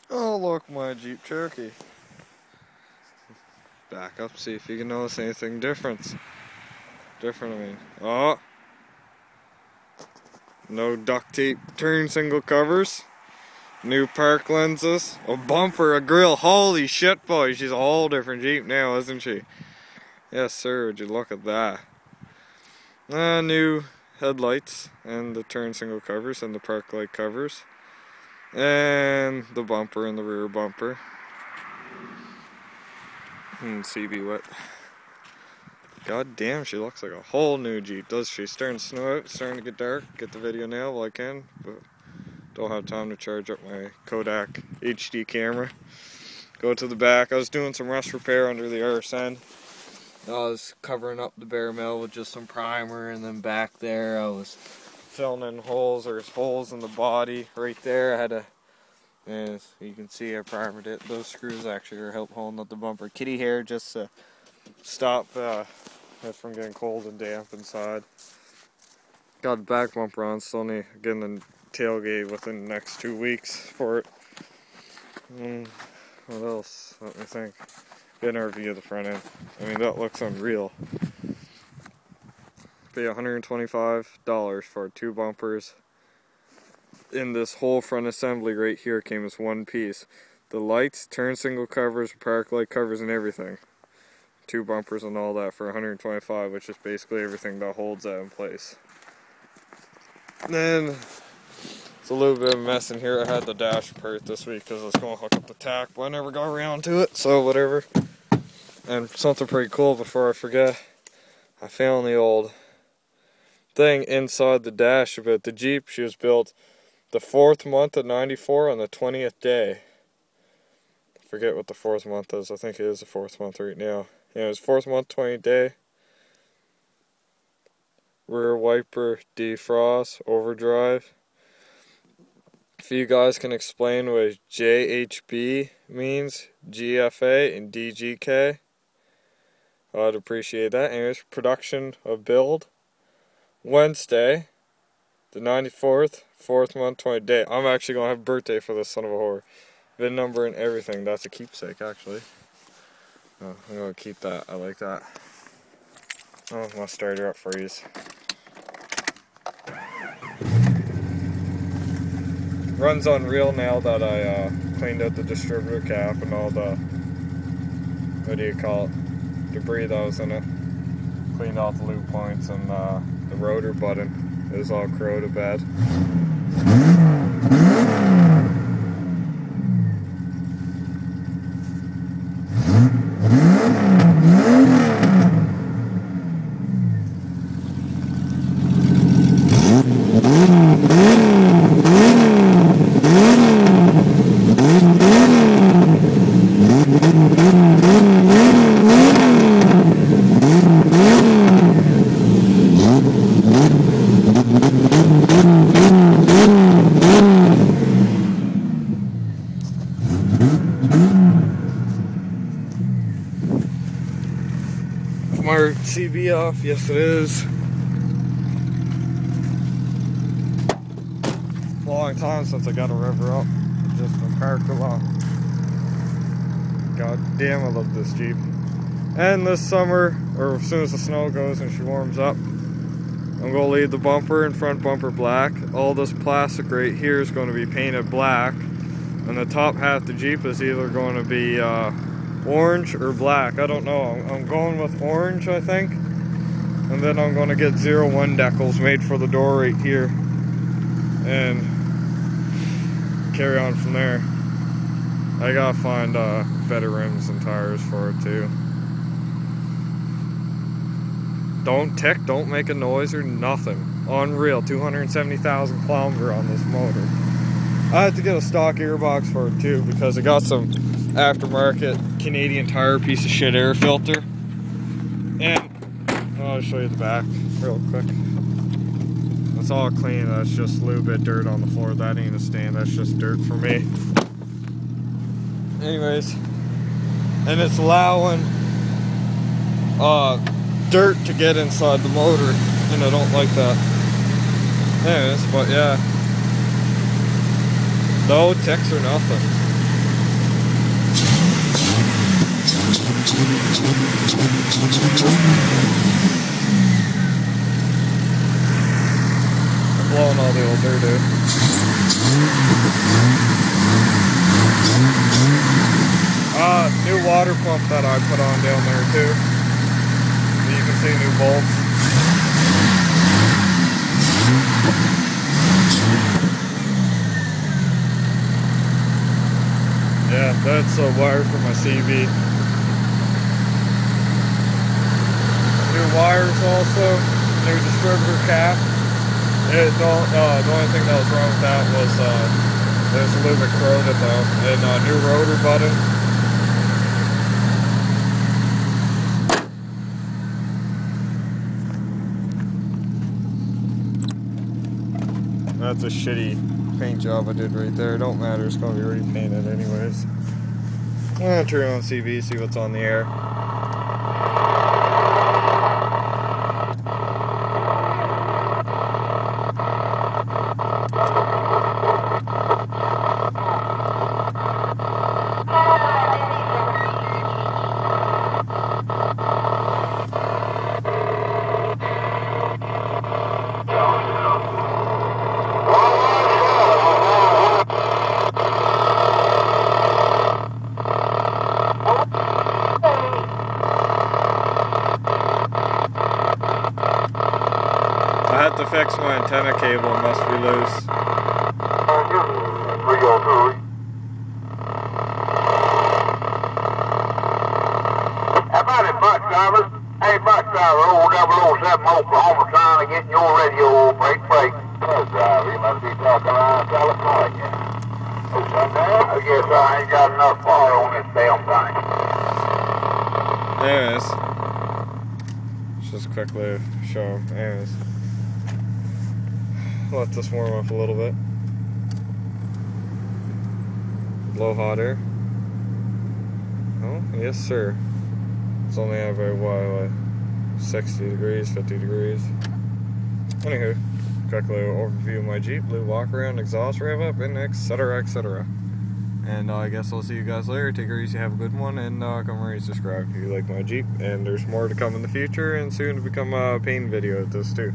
Oh, look, my Jeep Cherokee. Back up, see if you can notice anything different. I mean. Oh! No duct tape turn single covers. New park lenses. A bumper, a grill. Holy shit, boy. She's a whole different Jeep now, isn't she? Yes, sir. Would you look at that? New headlights and the turn single covers and the park light covers. And the bumper and the rear bumper. CB wet. God damn, she looks like a whole new Jeep, does she? Starting to snow out, starting to get dark. Get the video now while I can, but don't have time to charge up my Kodak HD camera. Go to the back. I was doing some rust repair under the RSN. I was covering up the bare metal with just some primer, and then back there I was filling in holes. There's holes in the body right there. I had to, as you can see, I primered it. Those screws actually are help holding up the bumper. Kitty hair just to stop it from getting cold and damp inside. Got the back bumper on, still need getting the tailgate within the next 2 weeks for it. What else? Let me think. Get an review of the front end. I mean, that looks unreal. Pay $125 for 2 bumpers. In this whole front assembly right here came as one piece. The lights, turn single covers, park light covers, and everything. 2 bumpers and all that for $125, which is basically everything that holds that in place. Then it's a little bit of a mess in here. I had the dash apart this week because I was going to hook up the tack, but I never got around to it, so whatever. And something pretty cool before I forget, I found the old thing inside the dash about the Jeep. She was built the 4th month of '94 on the 20th day. I forget what the 4th month is. I think it is the 4th month right now. Yeah, it was 4th month, 20th day. Rear wiper defrost, overdrive. If you guys can explain what JHB means, GFA and DGK, I'd appreciate that. Anyways, production of build. Wednesday, the 94th, 4th month, 20th day. I'm actually going to have a birthday for this son of a whore. VIN number and everything. That's a keepsake, actually. Oh, I'm going to keep that. I like that. Oh, my starter up freeze. Runs unreal now that I cleaned out the distributor cap and all the, what do you call it, debris that was in it. Cleaned off the loop points, and the rotor button is all corroded bad. Mark CB off, yes it is. Long time since I got a river up. Just been parked a lot. God damn, I love this Jeep. And this summer, or as soon as the snow goes and she warms up, I'm going to leave the bumper and front bumper black. All this plastic right here is going to be painted black. And the top half of the Jeep is either going to be orange or black. I don't know. I'm going with orange, I think. And then I'm going to get 01 decals made for the door right here. And carry on from there. I gotta find better rims and tires for it too. Don't tick, don't make a noise or nothing. Unreal, 270,000 kilometers on this motor. I had to get a stock gearbox for it too because it got some aftermarket Canadian Tire piece of shit air filter. And I'll show you the back real quick. It's all clean, that's just a little bit of dirt on the floor. That ain't a stain, that's just dirt for me. Anyways, and it's allowing dirt to get inside the motor, and I don't like that. Anyways, but yeah, no ticks or nothing. Blowing all the old doo-doo. New water pump that I put on down there too. You can see new bolts. Yeah, that's a wire for my CV. New wires also, new distributor cap. The only thing that was wrong with that was it was a little bit corroded though. And new rotor button. That's a shitty paint job I did right there. Don't matter, it's gonna be repainted anyways. I'm gonna turn on CV, see what's on the air. I had to fix my antenna cable, it must be loose. How about it, bus driver? Hey, bus driver, old 007 Oklahoma trying to get your radio break. Bus driver, you must be talking around California. I guess I ain't got enough power on this damn thing. Anyways, just quickly show them. Anyways, let this warm up a little bit. Blow hot air. Oh, yes sir. It's only at about what, like 60 degrees, 50 degrees. Anywho, quickly overview of my Jeep, blue walk around, exhaust rev up, and etc, etc. And I guess I'll see you guys later. Take it easy, have a good one, and come rate, subscribe if you like my Jeep. And there's more to come in the future, and soon to become a paint video of this too.